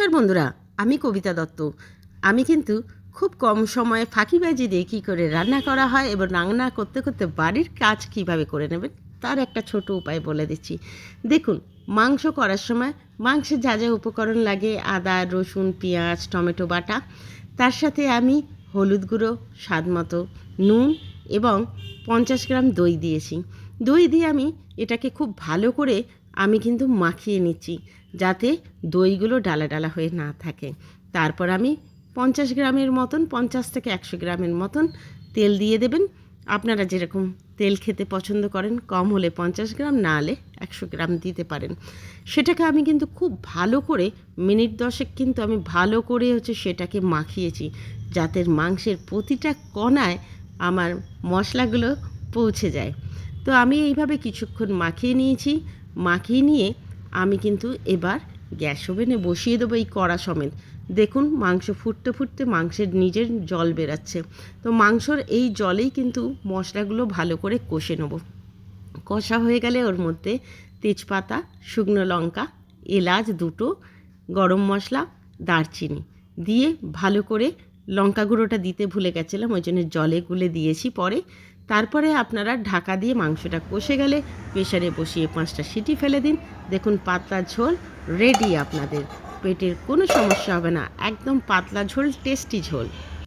নমস্কার বন্ধুরা, আমি কবিতা দত্ত। আমি কিন্তু খুব কম সময়ে ফাঁকিবাজি দিয়ে কী করে রান্না করা হয় এবং রান্না করতে করতে বাড়ির কাজ কিভাবে করে নেবেন তার একটা ছোট উপায় বলে দিচ্ছি। দেখুন, মাংস করার সময় মাংসের যা যা উপকরণ লাগে, আদা, রসুন, পেঁয়াজ, টমেটো বাটা, তার সাথে আমি হলুদ গুঁড়ো, স্বাদ মতো নুন এবং 50 গ্রাম দই দিয়েছি। দই দিয়ে আমি এটাকে খুব ভালো করে আমি কিন্তু মাখিয়ে নিচ্ছি, যাতে দইগুলো ডালা ডালা হয়ে না থাকে। তারপর আমি 50 গ্রামের মতন, 50 থেকে 100 গ্রামের মতন তেল দিয়ে দেবেন। আপনারা যেরকম তেল খেতে পছন্দ করেন, কম হলে 50 গ্রাম, না হলে 100 গ্রাম দিতে পারেন। সেটাকে আমি কিন্তু খুব ভালো করে মিনিট 10 কিন্তু আমি ভালো করে সেটাকে মাখিয়েছি, যাতে মাংসের প্রতিটা কণায় আমার মশলাগুলো পৌঁছে যায়। তো আমি এইভাবে কিছুক্ষণ মাখিয়ে নিয়েছি। মাখিয়ে নিয়ে আমি কিন্তু এবার গ্যাস ওভেনে বসিয়ে দেবো এই কড়া সমেত। দেখুন, মাংস ফুটতে ফুটতে মাংসের নিজের জল বেরাচ্ছে। তো মাংসর এই জলেই কিন্তু মশলাগুলো ভালো করে কষে নেব। কষা হয়ে গেলে ওর মধ্যে তেজপাতা, শুকনো লঙ্কা, এলাচ দুটো, গরম মশলা, দারচিনি দিয়ে ভালো করে, লঙ্কা গুঁড়োটা দিতে ভুলে গেছিলাম, ওই জন্য জলে গুলে দিয়েছি পরে। তারপরে আপনারা ঢাকা দিয়ে মাংসটা কষে গেলে প্রেসারে বসিয়ে 5টা সিটি ফেলে দিন। দেখুন, পাতলা ঝোল রেডি। আপনাদের পেটের কোনো সমস্যা হবে না, একদম পাতলা ঝোল, টেস্টি ঝোল।